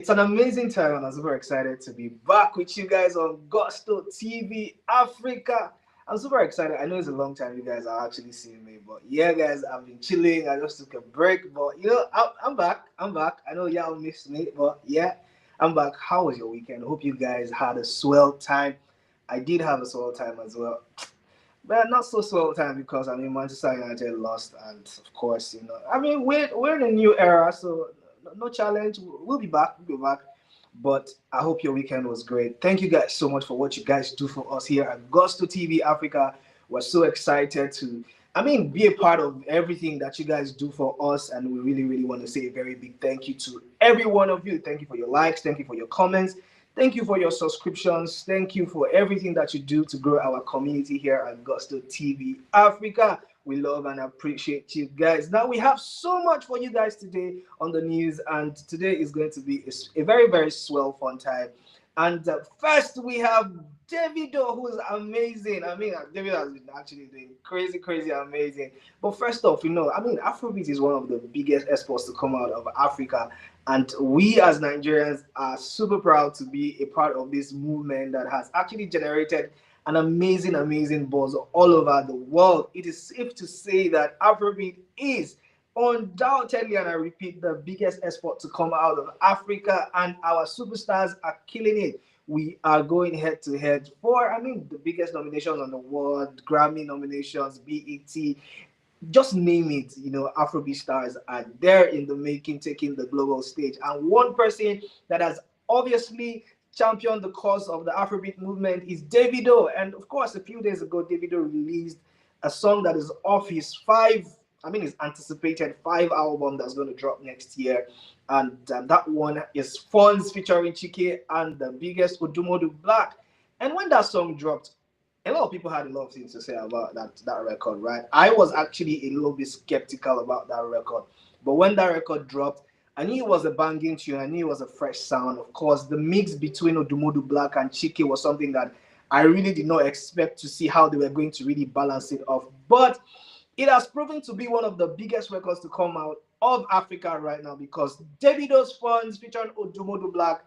It's an amazing time, and I'm super excited to be back with you guys on Gusto TV Africa. I'm super excited. I know it's a long time you guys are actually seeing me, but yeah, guys, I've been chilling. I just took a break, but I'm back. I'm back. I know y'all missed me, but yeah, I'm back. How was your weekend? Hope you guys had a swell time. I did have a swell time as well. But not so swell time because Manchester United lost, and of course we're in a new era, so no challenge. We'll be back. We'll be back. But I hope your weekend was great. Thank you guys so much for what you guys do for us here at Gusto TV Africa. We're so excited to be a part of everything that you guys do for us, and we really, really want to say a very big thank you to every one of you. Thank you for your likes. Thank you for your comments. Thank you for your subscriptions. Thank you for everything that you do to grow our community here at Gusto TV Africa. We love and appreciate you guys. Now, we have so much for you guys today on the news, and today is going to be a very, very swell, fun time. And first, we have Davido, who is amazing. Davido has been actually doing crazy, crazy, amazing. But first off, Afrobeat is one of the biggest exports to come out of Africa. And we as Nigerians are super proud to be a part of this movement that has actually generated an amazing, amazing buzz all over the world. It is safe to say that Afrobeat is undoubtedly, and I repeat, the biggest export to come out of Africa, and our superstars are killing it. We are going head to head for, the biggest nominations on the world, Grammy nominations, BET, just name it. Afrobeat stars are there in the making, taking the global stage. And one person that has obviously championed the cause of the Afrobeat movement is Davido. And of course, a few days ago, Davido released a song that is off his his anticipated five album that's going to drop next year. And that one is Funds featuring Chike and the biggest Odumodu Black. And when that song dropped, a lot of people had a lot of things to say about that record, right? I was actually a little bit skeptical about that record, but when that record dropped, I knew it was a banging tune. I knew it was a fresh sound. Of course, the mix between Odumodu Black and Chike was something that I really did not expect to see how they were going to really balance it off. But it has proven to be one of the biggest records to come out of Africa right now because Davido's Funds featuring Odumodu Black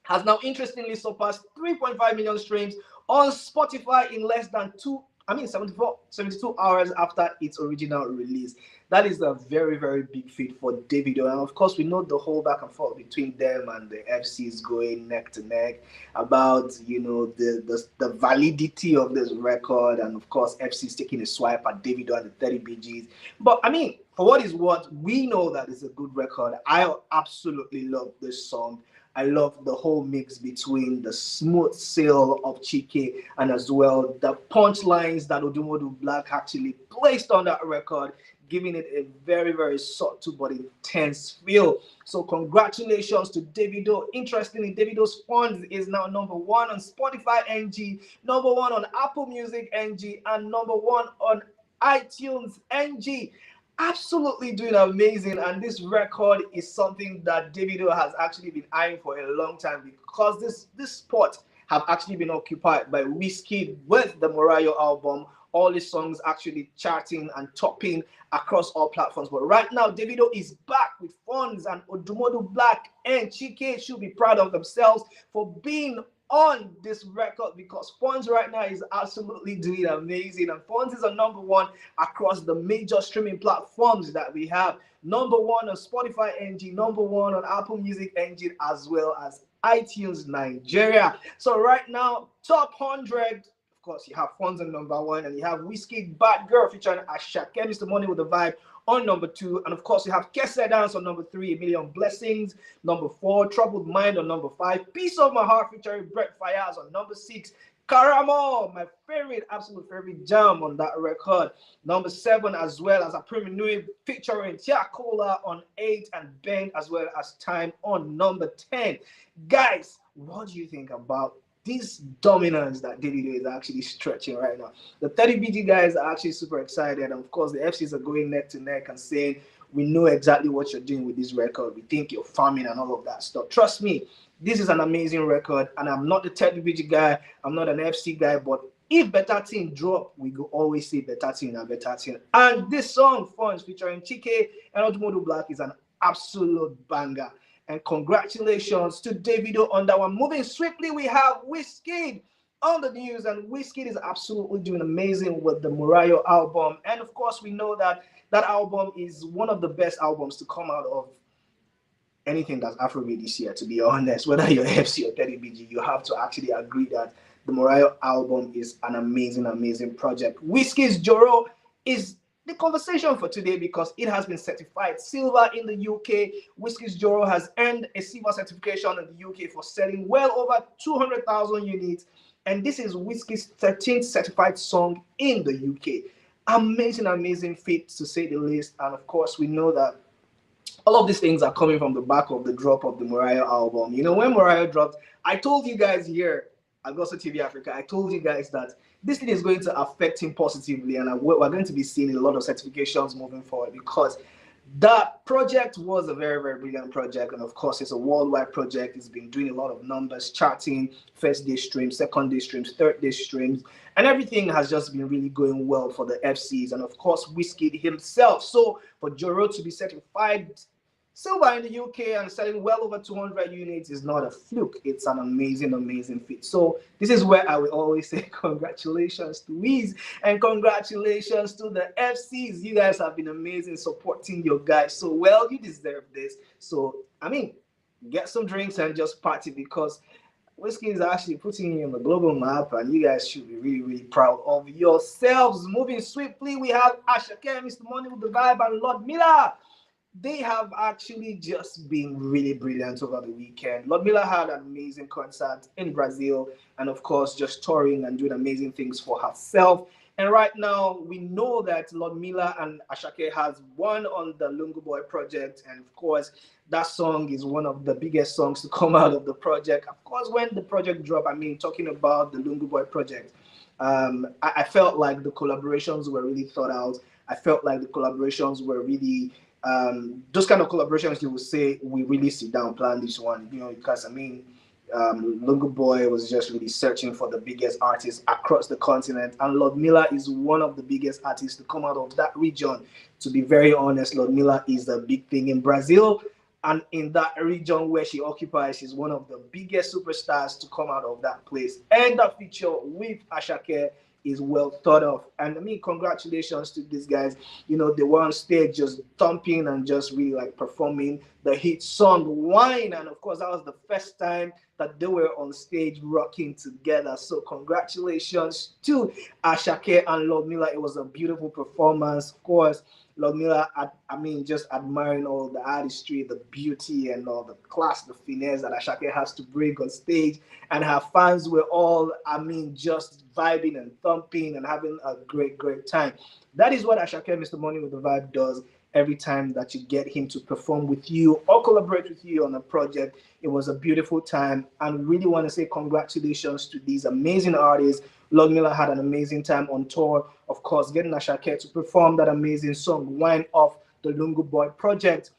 has now interestingly surpassed 3.5 million streams on Spotify in less than 72 hours after its original release. That is a very, very big feat for Davido. And of course, we know the whole back and forth between them and the FCs going neck to neck about, the validity of this record. And of course, FC's taking a swipe at Davido and the 30 BGs. But for what is what, we know that it's a good record. I absolutely love this song. I love the whole mix between the smooth sail of Chike and as well the punchlines that Odumodu Black actually placed on that record, giving it a very, very subtle but intense feel. So congratulations to Davido. Interestingly, Davido's Funds is now number one on Spotify NG, number one on Apple Music NG, and number one on iTunes NG. Absolutely doing amazing, and this record is something that Davido has actually been eyeing for a long time because this spot have actually been occupied by Wizkid with the Morayo album. All his songs actually charting and topping across all platforms. But right now, Davido is back with Funds, and Odumodu Black and Chike should be proud of themselves for being on this record because Funds right now is absolutely doing amazing, and Funds is a number one across the major streaming platforms that we have. Number one on Spotify NG, number one on Apple Music NG, as well as iTunes Nigeria. So right now, top 100. Of course, you have Funds on number one, and you have Wizkid Bad Girl featuring Asake, Mr. Money with the Vibe on number two. And of course, you have Kese Dance on number three, A Million Blessings, number four, Troubled Mind on number five, Piece of My Heart featuring Brett Fayaz on number six, Karamo, my favorite, absolute favorite jam on that record, number seven, as well as a Nui featuring Tiakola on eight, and Ben as well as Time on number 10. Guys, what do you think about this dominance that Davido is actually stretching right now? The 30 BG guys are actually super excited, and of course the FCs are going neck to neck and saying, we know exactly what you're doing with this record, we think you're farming and all of that stuff. Trust me, this is an amazing record, and I'm not the 30 BG guy, I'm not an FC guy, but if better thing drop, we go always say better thing and better thing. And this song, Funds, featuring Chike and Odumodu Black, is an absolute banger. And congratulations to Davido on that one. Moving swiftly, we have Wizkid on the news, and Wizkid is absolutely doing amazing with the Mariah album. And of course, we know that that album is one of the best albums to come out of anything that's Afrobeat this year, to be honest. Whether you're FC or 30BG, you have to actually agree that the Mariah album is an amazing, amazing project. Wizkid's Joro is the conversation for today because it has been certified silver in the UK. Wizkid's Joro has earned a silver certification in the UK for selling well over 200,000 units. And this is Wizkid's 13th certified song in the UK. Amazing, amazing feat to say the least. And of course, we know that all of these things are coming from the back of the drop of the Mariah album. You know, when Mariah dropped, I told you guys here at Gossip TV Africa, I told you guys that this thing is going to affect him positively, and we're going to be seeing a lot of certifications moving forward because that project was a very, very brilliant project. And of course, it's a worldwide project. It's been doing a lot of numbers, charting, first day streams, second day streams, third day streams, and everything has just been really going well for the FCs. And of course, Wizkid himself. So for Joro to be certified silver in the UK and selling well over 200 units is not a fluke. It's an amazing, amazing feat. So this is where I will always say congratulations to Wiz and congratulations to the FCs. You guys have been amazing supporting your guys so well. You deserve this. So, I mean, get some drinks and just party because Wizkid is actually putting you on the global map, and you guys should be really, really proud of yourselves. Moving swiftly, we have Asake, Mr. Money with the Vibe, and Ludmilla. They have actually just been really brilliant over the weekend. Ludmilla had an amazing concert in Brazil and, of course, just touring and doing amazing things for herself. And right now, we know that Ludmilla and Asake has one on the Lungu Boy project. And, of course, that song is one of the biggest songs to come out of the project. Of course, when the project dropped, I mean, talking about the Lungu Boy project, I felt like the collaborations were really thought out. I felt like the collaborations were really those kind of collaborations you will say we really sit down plan this one, you know, because I mean Lungu Boy was just really searching for the biggest artists across the continent, and Ludmilla is one of the biggest artists to come out of that region. To be very honest, Ludmilla is a big thing in Brazil, and in that region where she occupies, she's one of the biggest superstars to come out of that place. And that feature with Asake is well thought of. And I mean, congratulations to these guys. You know, they were on stage just thumping and just really like performing the hit song Wine. And of course, that was the first time that they were on stage rocking together. So congratulations to Asake and Ludmilla. It was a beautiful performance. Of course, Ludmilla, I mean, just admiring all the artistry, the beauty, and all the class, the finesse that Asake has to bring on stage. And her fans were all, I mean, just vibing and thumping and having a great, great time. That is what Asake, Mr. Money with the Vibe, does every time that you get him to perform with you or collaborate with you on a project. It was a beautiful time, and really want to say congratulations to these amazing artists. Ludmilla had an amazing time on tour. Of course, getting Asake to perform that amazing song, Wine, off the Lungu Boy project.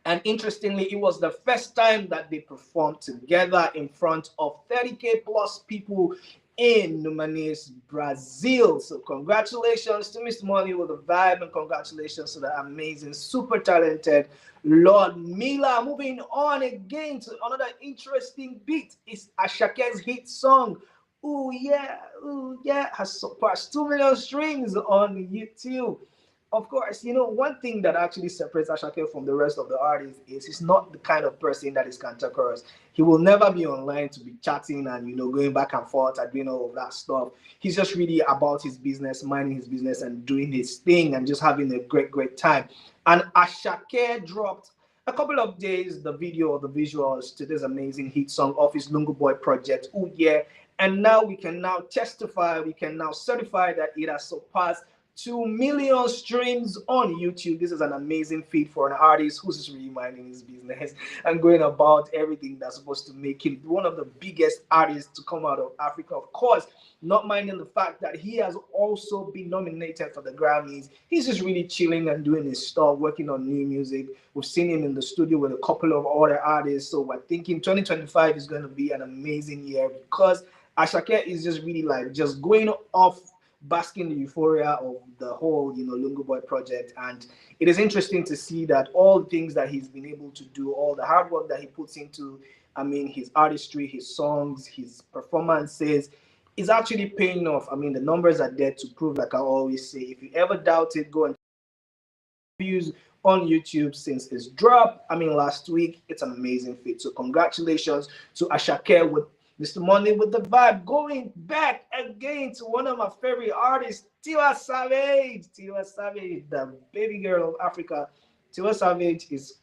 And interestingly, it was the first time that they performed together in front of 30K plus people in Numanis, Brazil. So congratulations to Mr. Money with the Vibe, and congratulations to the amazing, super talented Ludmilla. Moving on again to another interesting beat is Ashake's hit song, Ooh Yeah, has surpassed 2 million streams on YouTube. Of course, you know, one thing that actually separates Asake from the rest of the artists is he's not the kind of person that is cantankerous. He will never be online to be chatting and, you know, going back and forth and doing all of that stuff. He's just really about his business, minding his business and doing his thing and just having a great, great time. And Asake dropped a couple of days the video or the visuals to this amazing hit song of his Lungu Boy project, Ooh Yeah. And now we can now testify, we can now certify that it has surpassed 2 million streams on YouTube. This is an amazing feat for an artist who's just really minding his business and going about everything that's supposed to make him one of the biggest artists to come out of Africa. Of course, not minding the fact that he has also been nominated for the Grammys. He's just really chilling and doing his stuff, working on new music. We've seen him in the studio with a couple of other artists. So we're thinking 2025 is going to be an amazing year because Asake is just really like just going off basking the euphoria of the whole, Lungu Boy project. And it is interesting to see that all the things that he's been able to do, all the hard work that he puts into, his artistry, his songs, his performances, is actually paying off. The numbers are there to prove, like I always say. If you ever doubt it, go and views on YouTube since its drop. Last week, it's an amazing feat. So congratulations to Asake with Mr. Money with the Vibe, going back again to one of my favorite artists, Tiwa Savage. Tiwa Savage, the baby girl of Africa. Tiwa Savage is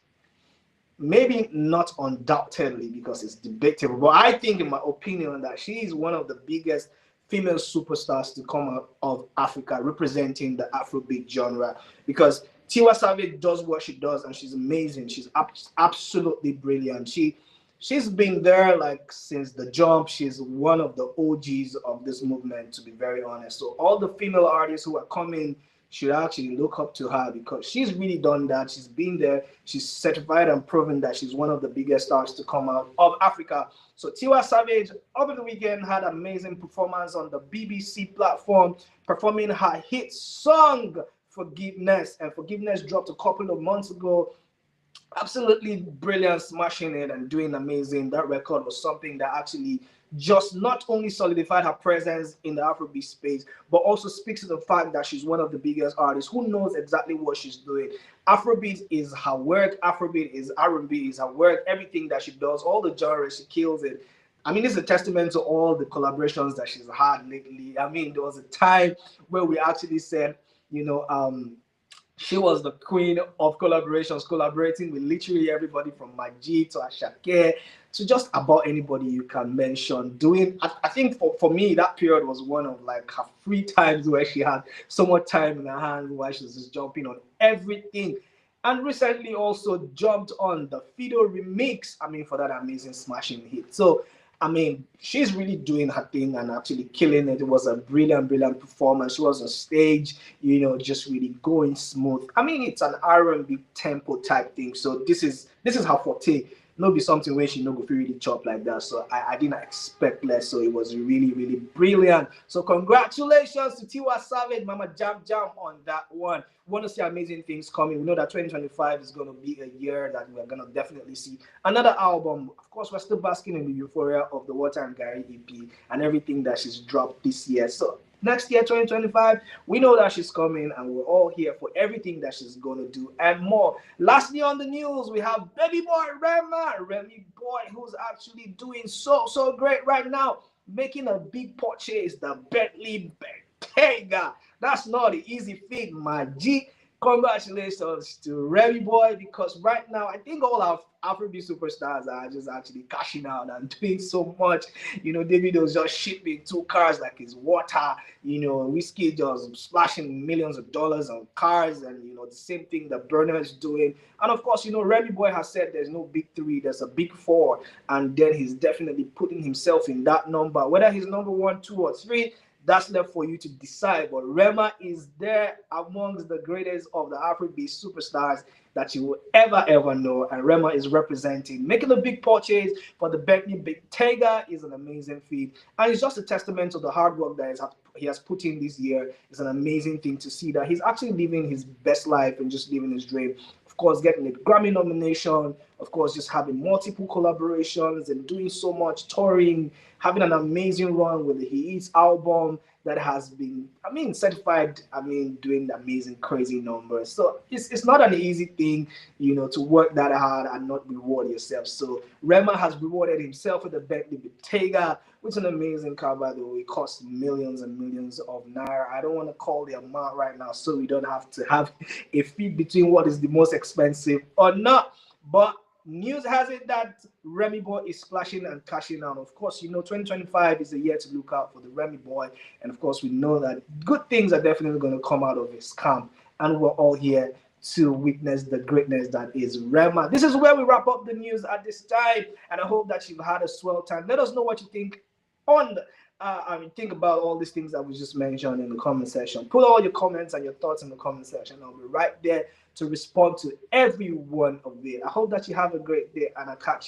maybe not undoubtedly, because it's debatable, but I think, in my opinion, that she is one of the biggest female superstars to come out of Africa, representing the Afrobeat genre. Because Tiwa Savage does what she does, and she's amazing. She's absolutely brilliant. She's been there like since the jump. She's one of the OGs of this movement, to be very honest. So all the female artists who are coming should actually look up to her, because she's really done that. She's been there. She's certified and proven that she's one of the biggest stars to come out of Africa. So Tiwa Savage over the weekend had an amazing performance on the BBC platform, performing her hit song Forgiveness. And Forgiveness dropped a couple of months ago. Absolutely brilliant, smashing it and doing amazing. That record was something that actually just not only solidified her presence in the Afrobeat space, but also speaks to the fact that she's one of the biggest artists who knows exactly what she's doing. Afrobeat is her work. Afrobeat is R&B is her work. Everything that she does, all the genres, she kills it. It's a testament to all the collaborations that she's had lately. There was a time where we actually said, she was the queen of collaborations, collaborating with literally everybody from Majid to Asake to just about anybody you can mention. I think for me, that period was one of like her free times where she had so much time in her hands while she was just jumping on everything. And recently also jumped on the Fido remix, for that amazing smashing hit. So she's really doing her thing and actually killing it. It was a brilliant, brilliant performance. She was on stage, just really going smooth. It's an R&B tempo type thing. So this is her forte. No be something where she no go really chop like that. So I didn't expect less. So it was really, really brilliant. So congratulations to Tiwa Savage, Mama Jam on that one. We want to see amazing things coming. We know that 2025 is going to be a year that we're going to definitely see another album. Of course, we're still basking in the euphoria of the Water and Gary EP and everything that she's dropped this year. So next year, 2025, we know that she's coming, and we're all here for everything that she's going to do and more. Lastly, on the news, we have baby boy Remy Boy, who's actually doing so great right now, making a big purchase, the Bentley Bentayga. That's not an easy feat, my G. Congratulations to Remy Boy, because right now I think all our Afrobeat superstars are just actually cashing out and doing so much. Davido's just shipping 2 cars like it's water. Wizkid just splashing millions of dollars on cars, and the same thing that Burner is doing. And of course, Remy Boy has said there's no big 3, there's a big 4, and then he's definitely putting himself in that number. Whether he's number 1, 2, or 3, that's left for you to decide. But Rema is there amongst the greatest of the Afrobeat superstars that you will ever know. And Rema is representing, making a big purchase for the Bentley Bentayga is an amazing feat. And it's just a testament to the hard work that he has put in this year. It's an amazing thing to see that he's actually living his best life and just living his dream. Of course, getting a Grammy nomination, of course, just having multiple collaborations and doing so much touring, having an amazing run with the He Eats album that has been, certified, doing amazing, crazy numbers. So it's not an easy thing, to work that hard and not reward yourself. So Rema has rewarded himself with the Bentley Bentayga, which is an amazing car, by the way. It costs millions and millions of naira. I don't want to call the amount right now, so we don't have to have a feed between what is the most expensive or not. But news has it that Remy Boy is splashing and cashing out. Of course, 2025 is a year to look out for the Remy Boy. And of course, we know that good things are definitely going to come out of his camp. And we're all here to witness the greatness that is Rema. This is where we wrap up the news at this time. And I hope that you've had a swell time. Let us know what you think on think about all these things that we just mentioned in the comment section. Put all your comments and your thoughts in the comment section. I'll be right there to respond to every one of it. I hope that you have a great day, and I'll catch you